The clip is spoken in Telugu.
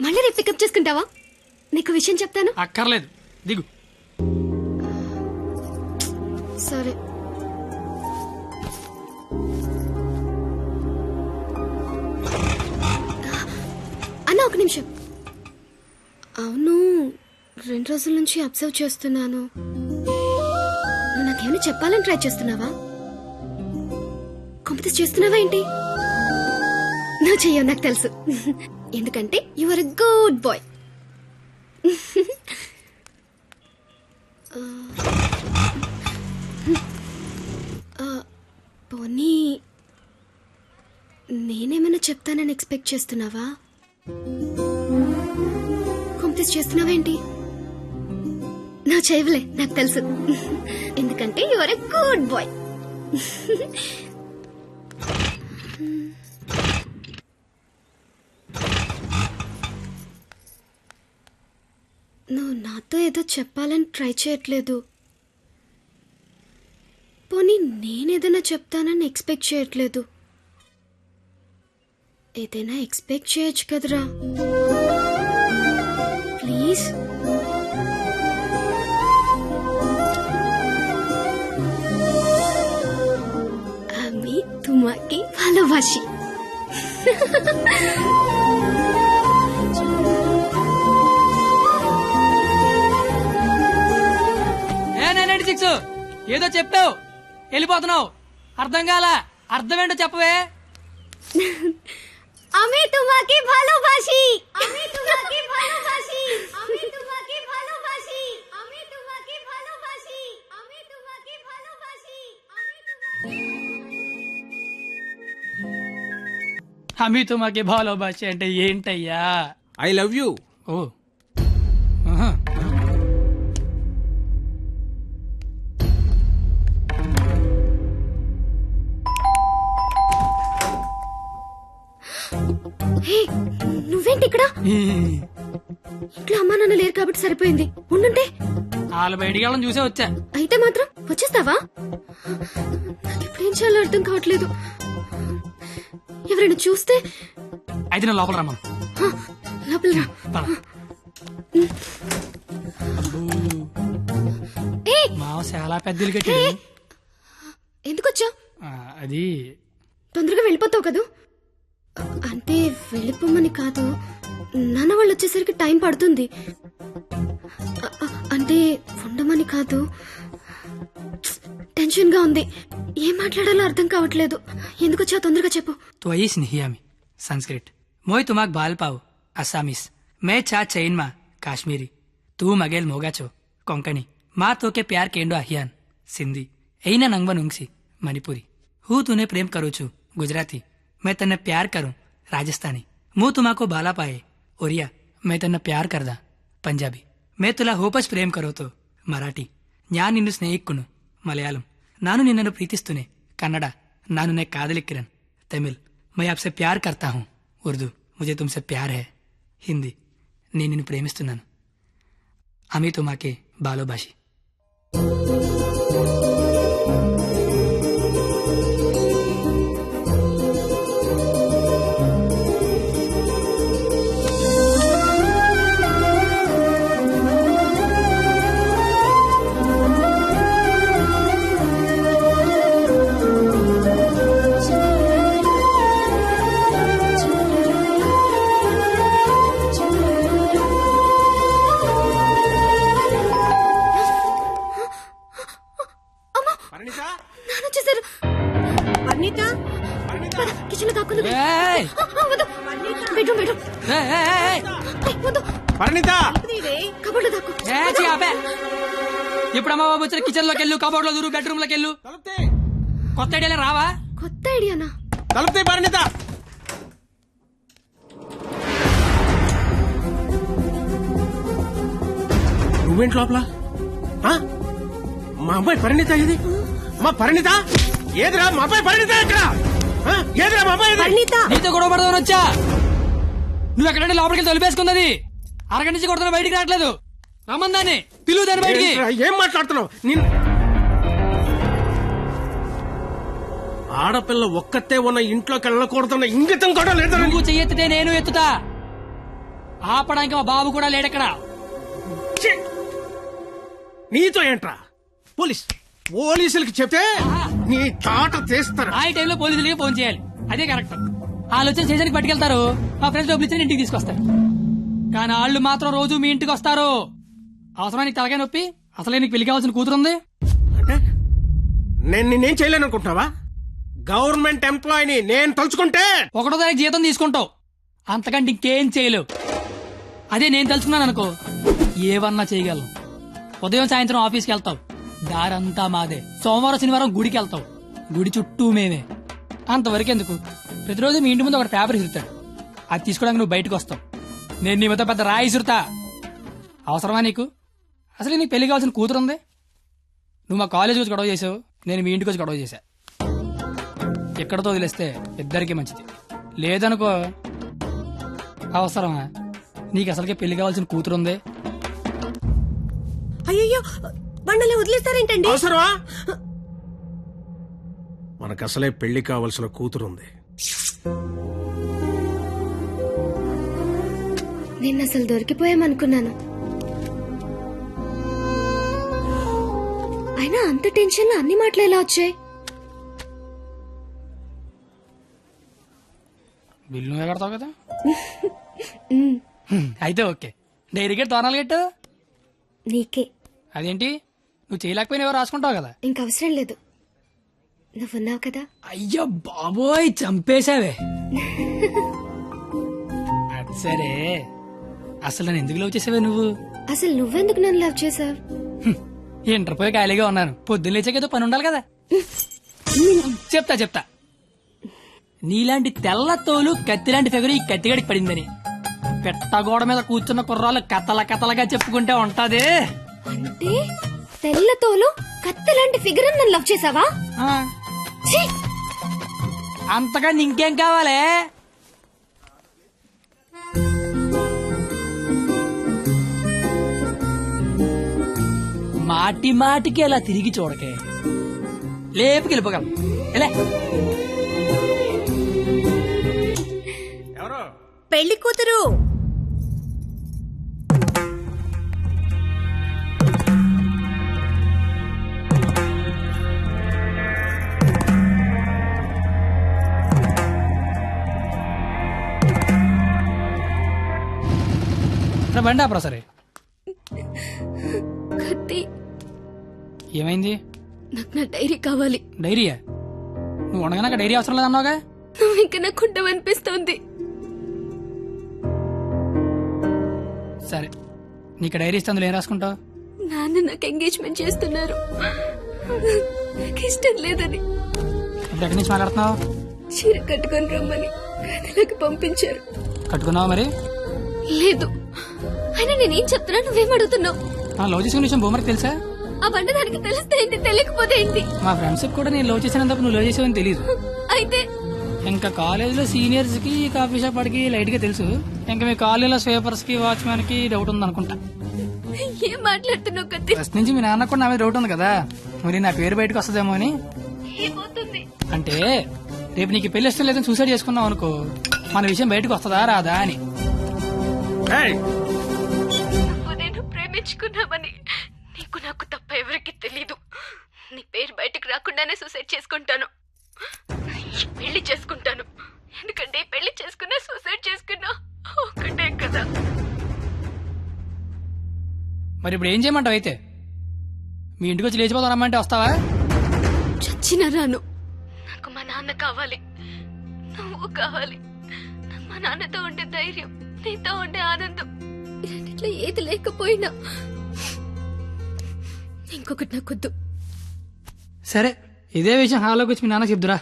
మళ్ళీ రేపు పికప్ చేసుకుంటావా? నీకు విషయం చెప్తాను. అక్కర్లేదు, దిగు. సరే. అన్న ఒక నిమిషం. అవును, 2 రోజుల నుంచి అబ్జర్వ్ చేస్తున్నాను. నువ్వు నాకేమైనా చెప్పాలని ట్రై చేస్తున్నావా? కాంపిటీస్ చేస్తున్నావా ఏంటి? నువ్వు చెయ్యవు, నాకు తెలుసు. ఎందుకంటే you are a good boy. పోనీ నేనేమైనా చెప్తానని ఎక్స్పెక్ట్ చేస్తున్నావా? కాంపిటీస్ చేస్తున్నావా ఏంటి? నువ్వు చేయవులే, నాకు తెలుసు. ఎందుకంటే you are a good boy. నువ్వు నాతో ఏదో చెప్పాలని ట్రై చేయట్లేదు. పోనీ నేనేదైనా చెప్తానని ఎక్స్పెక్ట్ చేయట్లేదు. ఏదైనా ఎక్స్పెక్ట్ చేయొచ్చు కదరా, ప్లీజ్. আমি তোমাকে ভালোবাসি. ఏదో చెప్తావు వెళ్ళిపోతున్నావు, అర్థం కాలా? అర్థం ఏంటో చెప్పవే. আমি তোমাকে ভালোবাসি. আমি তোমাকে ভালোবাসি. আমি তোমাকে ভালোবাসি. আমি তোমাকে ভালোবাসি. আমি তোমাকে ভালোবাসি. అమ్మి తుమాకి భాలోబాసి అంటే ఏంటయ్యా? I love you. ఓ ఆహా. హే, నువ్వేంటి ఇక్కడ? ఇంట్లో అమ్మా నాన్న లేరు కాబట్టి సరిపోయింది. ఉండుంటే వాళ్ళ బయటికి వెళ్ళడం చూసే వచ్చా. అయితే మాత్రం వచ్చేస్తావా? నాకు ఇప్పుడేం చేయాలో అర్థం కావట్లేదు. ఎవరైనా చూస్తే? అయితే నేను లోపల రమ్మను. లోపల రా. పద. మావ చాలా పెద్దలు కట్టాడు. ఎందుకొచ్చా? అది తొందరగా వెళ్ళిపోతావు కదూ? అంటే వెళ్ళిపోమని కాదు, నాన్న వాళ్ళు వచ్చేసరికి టైం పడుతుంది. అంటే ఉండమని కాదు, టెన్షన్ గా ఉంది. ఏం మాట్లాడాలో అర్థం కావట్లేదు. ఎందుకొచ్చా తొందరగా చెప్పు. तो आई स्नेहियामी संस्कृत मोय तुमाक बाल पाव असामीस मैं चा चैन मा काश्मीरी तू मगेल मोगाचो कोंकणी माँ तो के प्यार केंडो अहियान सिंधी ऐना नंगवन उंगसी मणिपुरी हूँ तूने प्रेम करू छू गुजराती मैं तन्ने प्यार करूं राजस्थानी मुँह तुमाको बाला पाए ओरिया मैं तन्ने प्यार करदा पंजाबी मैं तुला होपस प्रेम करो तो मराठी न्या निन्नु स्नेहिक्कुनु मलयालम नानु निन्ननु प्रीतिस्तुने कन्नड नानु ने कादलिक्किरन तमिल मैं आपसे प्यार करता हूँ उर्दू मुझे तुमसे प्यार है हिंदी నేను నిన్ను ప్రేమిస్తున్నాను అమి తుమాకే బాలోబాషి. కిచెన్ దాక్కున్నది. ఏయ్! Bedroom bedroom. పరిణిత కబోర్డ్ దాక్కు. ఇప్పుడు అమ్మ బాబు వచ్చిన కిచెన్ లోకి వెళ్ళు, కబోర్డ్ లో దూరు, బెడ్రూమ్ లోకి వెళ్ళు. కొత్త ఐడియా రావా? కొత్త ఐడియానా? తలుపుతే పరిణిత. నువ్వేంటి లోపల? మా అమ్మాయి పరిణిత ఏది? మా పరిణిత ఏదిరా? మా అమ్మాయి పరిణిత ఎక్కడ? ఏదిరా మా అమ్మాయి? పరిణిత నీతో గొడవ పడదామని వచ్చా. నువ్వు ఎక్కడంటే లోపలికి తొలిపేసుకున్నది. అరగంట నుంచి కొడుతున్నా, బయటికి రావట్లేదు. రమ్మందాన్ని పిలువు, దాన్ని బయటికి. ఏం మాట్లాడుతున్నావు? ఆడపిల్ల ఒక్కతే ఉన్న ఇంట్లోకి వెళ్ళకూడదన్న ఇంగితం కూడా లేదు. నువ్వు చెయ్యెత్తితే నేను ఎత్తుతా. ఆపడానికి మా బాబు కూడా లేడెక్కడ. ఛీ! నీతో ఏంట్రా పోలీసులకి చెప్తే నీ తాట తీస్తారు. ఆ టైంలో పోలీసులకి ఫోన్ చేయాలి, అదే కరెక్ట్. వాళ్ళు వచ్చి స్టేషన్కి పట్టుకెళ్తారు, మా ఫ్రెండ్స్ డబ్బులు ఇచ్చి ఇంటికి తీసుకొస్తారు. కానీ వాళ్ళు మాత్రం రోజు మీ ఇంటికి వస్తారు. అవసరమా నీకు తలకాయ నొప్పి? అసలే నీకు పెళ్లి కావాల్సిన కూతురుంది. అంటే నేను నిన్నేం చేయలేను అనుకుంటున్నావా? గవర్నమెంట్ ఎంప్లాయీని నేను తలుచుకుంటే 1వ తారీఖు జీతం తీసుకుంటావు, అంతకంటే ఇంకేం చేయలేవు. అదే నేను తలుచుకున్నాను అనుకో, ఏవన్నా చేయగలను. ఉదయం సాయంత్రం ఆఫీస్కి వెళ్తావు, దారంతా మాదే. సోమవారం శనివారం గుడికి వెళ్తావు, గుడి చుట్టూ మేమే. అంతవరకు ఎందుకు, ప్రతిరోజు మీ ఇంటి ముందు ఒక పేపర్ ఇసురుతాడు, అది తీసుకోవడానికి నువ్వు బయటకు వస్తావు. నేను నీ మొత్తం పెద్ద రాయి ఇసురుతా. అవసరమా నీకు? అసలు నీకు పెళ్లి కావాల్సిన కూతురుంది. నువ్వు మా కాలేజీకి వచ్చి గొడవ చేసావు, నేను మీ ఇంటికి వచ్చి గొడవ చేశా. ఎక్కడితో వదిలేస్తే ఇద్దరికి మంచిది. లేదనుకో, అవసరమా? నీకు అసలుకే పెళ్లి కావాల్సిన కూతురుంది. అయ్యో బండలే వదిలేస్తారేంటండి? అవసరమా? మనకు అసలే పెళ్లి కావలసిన కూతురుంది. నిన్న అసలు దొరికిపోయామనుకున్నాను. అయినా అంత టెన్షన్ లో అన్ని మాటలు ఎలా వచ్చాయి? బిల్లు నువ్వే కడతావు కదా. అయితే ఓకే. డైరీ గేట్ తోనాలు గట్టు. నీకే. అదేంటి, నువ్వు చేయలేకపోయినా ఎవరు రాసుకుంటావు కదా. ఇంకవసరం లేదు, నువ్వున్నావు కదా. అయ్యో బాబోయ్, చంపేశావే. అది సరే, అసలు నన్ను ఎందుకు లవ్ చేసావే నువ్వు? అసలు నువ్వెందుకు నన్ను లవ్ చేసావు? ఇంటర్ పోయి ఖాళీగా ఉన్నాను, పొద్దున్న లేచాకేదో పని ఉండాలి కదా. చెప్తా. నీలాంటి తెల్ల తోలు కత్తిలాంటి ఫిగర్ ఈ కత్తిగడికి పడిందని పెట్టగోడ మీద కూర్చున్న కుర్రాలు కథలగా చెప్పుకుంటే ఉంటది. అంటే తెల్లతోలు కత్తిలాంటి ఫిగర్ నన్ను లవ్ చేసావా? ఆ, ఛీ! అంతగా ఇంకేం కావాలే? మాటికి అలా తిరిగి చూడకే, లేపుకి వెళ్ళిపోగలం. ఎవరు? పెళ్లి కూతురు. బండి ఆపరా. సరే, కత్తి. ఏమైంది? నాకు నా డైరీ కావాలి. డైరీయా? నువ్వు ఉండగా డైరీ అవసరం లేదన్నావుగా. నువ్వు ఇంకా నాకు ఉండవనిపిస్తోంది. సరే, నీకు డైరీ ఇస్తే అందులో ఏం రాసుకుంటావు? నాన్న నాకు ఎంగేజ్మెంట్ చేస్తున్నారు, నాకు ఇష్టం లేదని. ఇప్పుడు ఎక్కడి నుంచి మాట్లాడుతున్నావు? చీర కట్టుకొని రమ్మని గదిలోకి పంపించారు. కట్టుకున్నావా మరి? లేదు. అయినా నేనేం చెప్తున్నా, నువ్వేం అడుగుతున్నావు? లవ్ చేసుకునే విషయం బొమ్మకి తెలుసా? ఆ బండ దానికి తెలిస్తే ఏంటి, తెలియకపోతే ఏంటి? మా ఫ్రెండ్షిప్ కూడా నేను లవ్ చేసినందుకు నువ్వు లవ్ చేసావని తెలియదు. అయితే ఇంకా కాలేజీలో సీనియర్స్ కి కాఫీ షాప్ వాడికి లైట్ గా తెలుసు. ఇంకా మీ కాలేజీలో స్వీపర్స్ కి వాచ్మెన్ కి డౌట్ ఉంది అనుకుంటా. ఏం మాట్లాడుతున్నావు కత్తి? ఫస్ట్ నుంచి మీ నాన్న కూడా నా మీద డౌట్ ఉంది కదా, మరి నా పేరు బయటకు వస్తుందేమో అని. ఏమవుతుంది? అంటే రేపు నీకు పెళ్లి ఇష్టం లేదని సూసైడ్ చేసుకున్నావు అనుకో, మన విషయం బయటకు వస్తుందా రాదా అని. ఏయ్! నువ్వు నేను ప్రేమించుకున్నామని నీకు నాకు తప్ప ఎవరికి తెలీదు. నీ పేరు బయటకు రాకుండానే సూసైడ్ చేసుకుంటాను, పెళ్లి చేసుకుంటాను. ఎందుకంటే పెళ్లి చేసుకున్నా సూసైడ్ చేసుకున్నా ఒకటే కదా. మరి ఇప్పుడు ఏం చేయమంటావు? అయితే మీ ఇంటికి వచ్చి లేచిపోతాం రమ్మంటే వస్తావా? చచ్చినా రాను. నాకు మా నాన్న కావాలి, నువ్వు కావాలి. నాకు మా నాన్నతో ఉండే ధైర్యం, నీతో ఉండే ఆనందం, ఇట్లా ఏది లేకపోయినా ఇంకొకటి నాకొద్దు. సరే, ఇదే విషయం హాల్లోకి వచ్చి మీ నాన్న చెప్దురా.